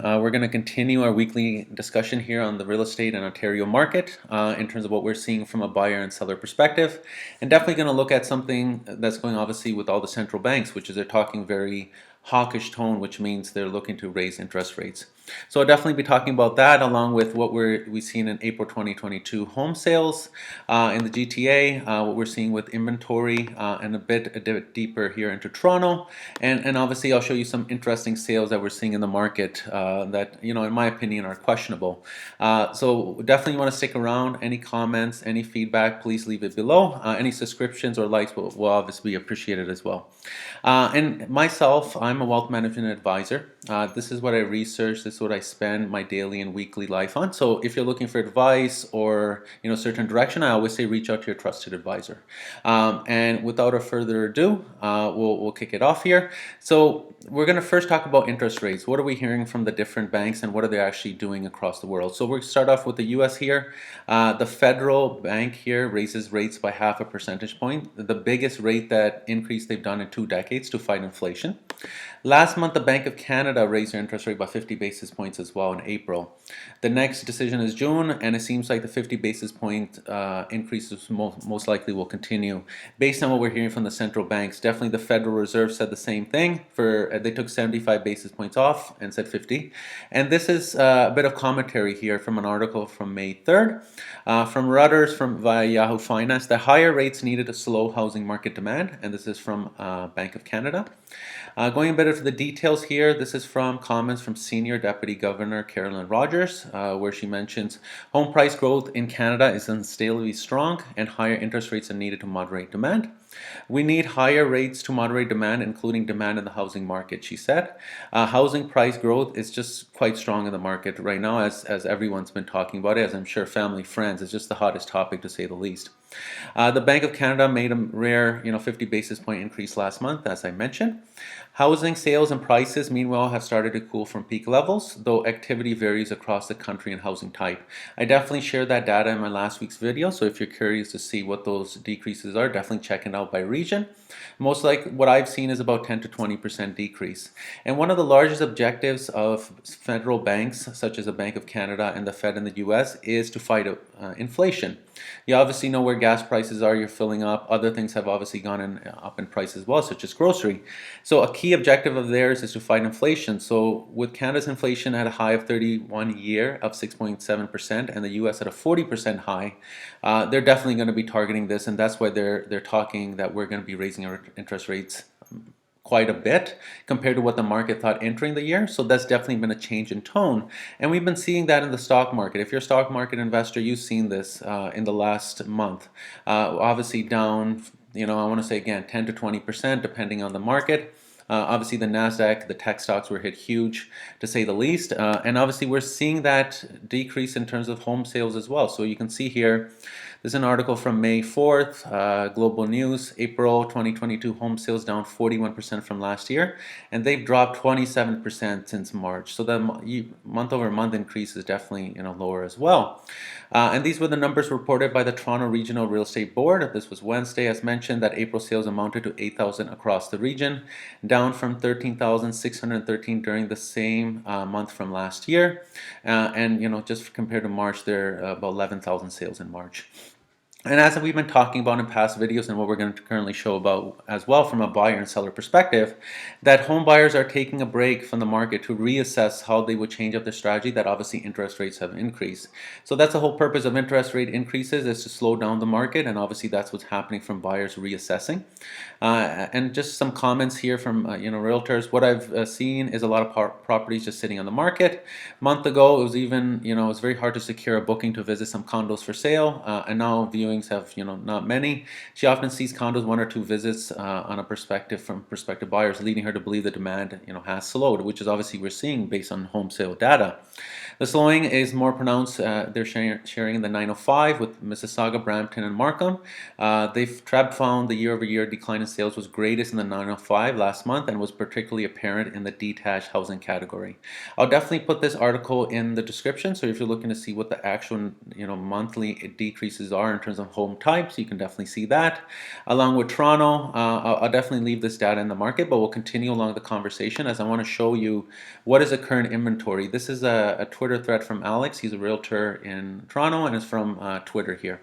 We're going to continue our weekly discussion here on the real estate and Ontario market in terms of what we're seeing from a buyer and seller perspective, and definitely going to look at something that's going obviously with all the central banks, which is they're talking very hawkish tone, which means they're looking to raise interest rates. So I'll definitely be talking about that along with what we've seen in April 2022 home sales in the GTA, what we're seeing with inventory, and a bit deeper here into Toronto, and obviously I'll show you some interesting sales that we're seeing in the market that in my opinion are questionable. So definitely want to stick around. Any comments, any feedback, please leave it below. Any subscriptions or likes will obviously be appreciated as well. And myself, I'm a wealth management advisor. This is what I research. This is what I spend my daily and weekly life on. So if you're looking for advice or certain direction, I always say reach out to your trusted advisor. And without a further ado, we'll kick it off here. So we're going to first talk about interest rates. What are we hearing from the different banks and what are they actually doing across the world? So we'll start off with the US here. The federal bank here raises rates by 0.5 percentage point, the biggest rate that increase they've done in 2 decades to fight inflation. Last month, the Bank of Canada raised their interest rate by 50 basis points as well in April. The next decision is June, and it seems like the 50 basis point increases most likely will continue. Based on what we're hearing from the central banks, definitely the Federal Reserve said the same thing. They took 75 basis points off and said 50. And this is a bit of commentary here from an article from May 3rd from Reuters via Yahoo Finance. The higher rates needed to slow housing market demand, and this is from Bank of Canada. Going a bit into the details here, this is from comments from Senior Deputy Governor Carolyn Rogers, where she mentions home price growth in Canada is unstably strong and higher interest rates are needed to moderate demand. We need higher rates to moderate demand, including demand in the housing market, she said. Housing price growth is just quite strong in the market right now, as everyone's been talking about it, as I'm sure family, friends, it's just the hottest topic to say the least. The Bank of Canada made a rare 50 basis point increase last month, as I mentioned. Housing sales and prices, meanwhile, have started to cool from peak levels, though activity varies across the country and housing type. I definitely shared that data in my last week's video, so if you're curious to see what those decreases are, definitely check it out by region. Most like what I've seen is about 10 to 20% decrease. And one of the largest objectives of federal banks, such as the Bank of Canada and the Fed in the US, is to fight inflation. You obviously know where gas prices are, you're filling up. Other things have obviously gone up in price as well, such as grocery. So a key objective of theirs is to fight inflation. So with Canada's inflation at a high of 31 year of 6.7% and the US at a 40% high, they're definitely going to be targeting this, and that's why they're talking that we're going to be raising our interest rates quite a bit compared to what the market thought entering the year. So that's definitely been a change in tone. And we've been seeing that in the stock market. If you're a stock market investor, you've seen this in the last month. Obviously down, I want to say again, 10 to 20% depending on the market. Obviously the NASDAQ, the tech stocks were hit huge to say the least. And obviously we're seeing that decrease in terms of home sales as well. So you can see here, this is an article from May 4th, Global News, April 2022 home sales down 41% from last year, and they've dropped 27% since March. So the month over month increase is definitely lower as well. And these were the numbers reported by the Toronto Regional Real Estate Board. This was Wednesday, as mentioned, that April sales amounted to 8,000 across the region, down from 13,613 during the same month from last year. And just compared to March, there are about 11,000 sales in March. And as we've been talking about in past videos and what we're going to currently show about as well from a buyer and seller perspective, that home buyers are taking a break from the market to reassess how they would change up their strategy, that obviously interest rates have increased. So that's the whole purpose of interest rate increases, is to slow down the market, and obviously that's what's happening from buyers reassessing. And just some comments here from realtors. What I've seen is a lot of properties just sitting on the market. A month ago, it was even, it was very hard to secure a booking to visit some condos for sale, and now viewing have not many. She often sees condos 1 or 2 visits on a perspective from prospective buyers, leading her to believe the demand has slowed, which is obviously we're seeing based on home sale data. The slowing is more pronounced. They're sharing in the 905 with Mississauga, Brampton, and Markham. TREB found the year-over-year decline in sales was greatest in the 905 last month and was particularly apparent in the detached housing category. I'll definitely put this article in the description, so if you're looking to see what the actual monthly decreases are in terms of home types, you can definitely see that. Along with Toronto, I'll definitely leave this data in the market, but we'll continue along the conversation as I want to show you what is the current inventory. This is a Twitter thread from Alex. He's a realtor in Toronto and is from Twitter here.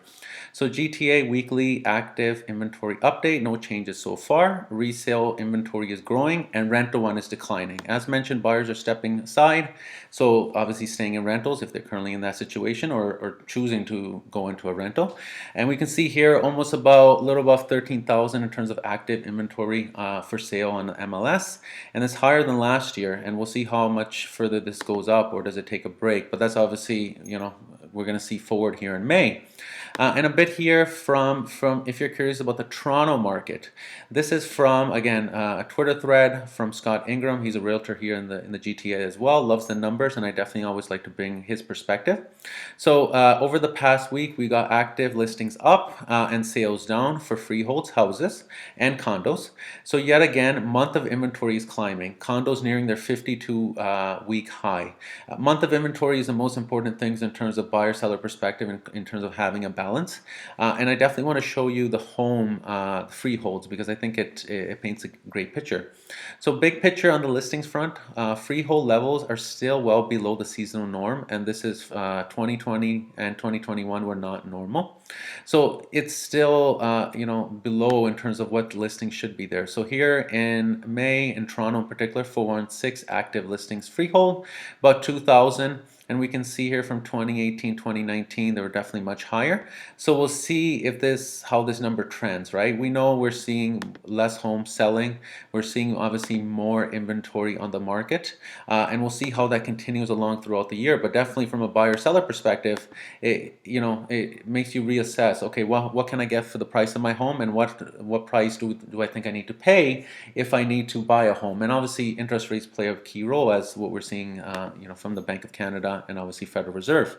So GTA weekly active inventory update, no changes so far. Resale inventory is growing and rental one is declining. As mentioned, buyers are stepping aside, so obviously staying in rentals if they're currently in that situation or choosing to go into a rental. And we can see here almost about a little above 13,000 in terms of active inventory for sale on the MLS, and it's higher than last year, and we'll see how much further this goes up or does it take a break, but that's obviously, we're going to see forward here in May. And a bit here from if you're curious about the Toronto market. This is from, again, a Twitter thread from Scott Ingram. He's a realtor here in the GTA as well, loves the numbers, and I definitely always like to bring his perspective. So over the past week, we got active listings up and sales down for freeholds, houses, and condos. So yet again, month of inventory is climbing. Condos nearing their 52-week high. Month of inventory is the most important things in terms of buyer-seller perspective, in terms of having a balance. And I definitely want to show you the home freeholds because I think it paints a great picture. So big picture on the listings front, freehold levels are still well below the seasonal norm, and this is 2020 and 2021 were not normal. So it's still below in terms of what listings should be there. So here in May in Toronto in particular, 416 active listings freehold, about 2,000. And we can see here from 2018, 2019, they were definitely much higher. So we'll see if how this number trends, right? We know we're seeing less homes selling. We're seeing obviously more inventory on the market. And we'll see how that continues along throughout the year. But definitely from a buyer-seller perspective, it makes you reassess, okay, well, what can I get for the price of my home, and what price do I think I need to pay if I need to buy a home? And obviously interest rates play a key role, as what we're seeing from the Bank of Canada and obviously Federal Reserve.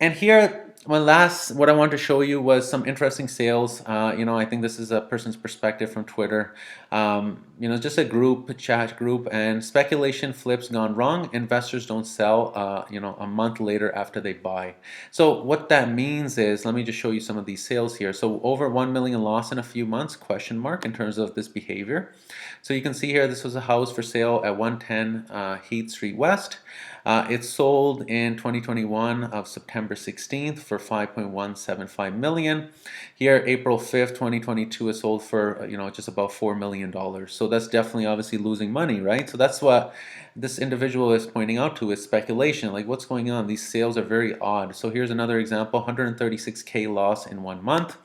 And here, what I wanted to show you was some interesting sales. I think this is a person's perspective from Twitter. Just a chat group, and speculation flips gone wrong. Investors don't sell, a month later after they buy. So what that means is, let me just show you some of these sales here. So over 1 million loss in a few months, question mark, in terms of this behavior. So you can see here, this was a house for sale at 110 Heath Street West. It sold in 2021 of September 16th for 5.175 million. Here, April 5th, 2022, it sold for just about $4 million. So that's definitely obviously losing money, right? So that's what this individual is pointing out to, is speculation. Like, what's going on? These sales are very odd. So here's another example, 136K loss in 1 month.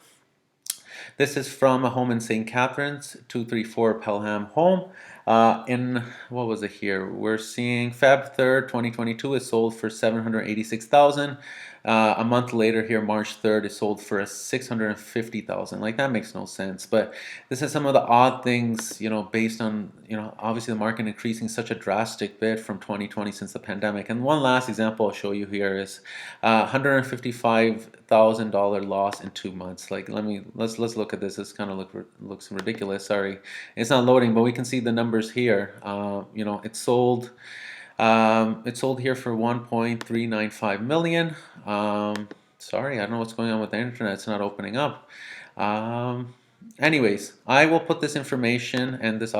This is from a home in St. Catharines, 234 Pelham home. What was it here? We're seeing Feb 3rd, 2022 is sold for $786,000. A month later here, March 3rd, it sold for $650,000. Like, that makes no sense. But this is some of the odd things, based on, obviously the market increasing such a drastic bit from 2020 since the pandemic. And one last example I'll show you here is $155,000 loss in 2 months. Like, let's look at this. This kind of looks ridiculous. Sorry, it's not loading, but we can see the numbers here. It sold. It sold here for 1.395 million. Sorry, I don't know what's going on with the internet. It's not opening up. Anyways, I will put this information and this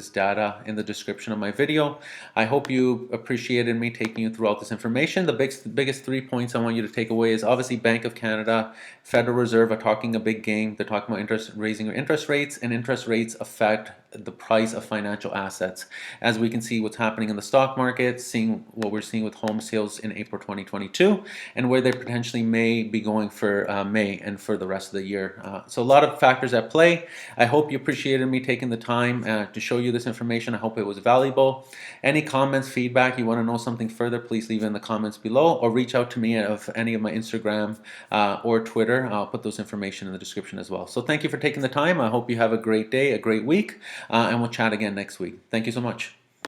data in the description of my video. I hope you appreciated me taking you throughout this information. The biggest 3 points I want you to take away is obviously Bank of Canada, Federal Reserve are talking a big game. They're talking about raising interest rates, and interest rates affect the price of financial assets. As we can see what's happening in the stock market, seeing what we're seeing with home sales in April 2022, and where they potentially may be going for May and for the rest of the year. So a lot of factors at play. I hope you appreciated me taking the time to show you this information. I hope it was valuable. Any comments, feedback, you want to know something further, please leave it in the comments below, or reach out to me of any of my Instagram or Twitter. I'll put those information in the description as well. So thank you for taking the time. I hope you have a great day, a great week, and we'll chat again next week. Thank you so much.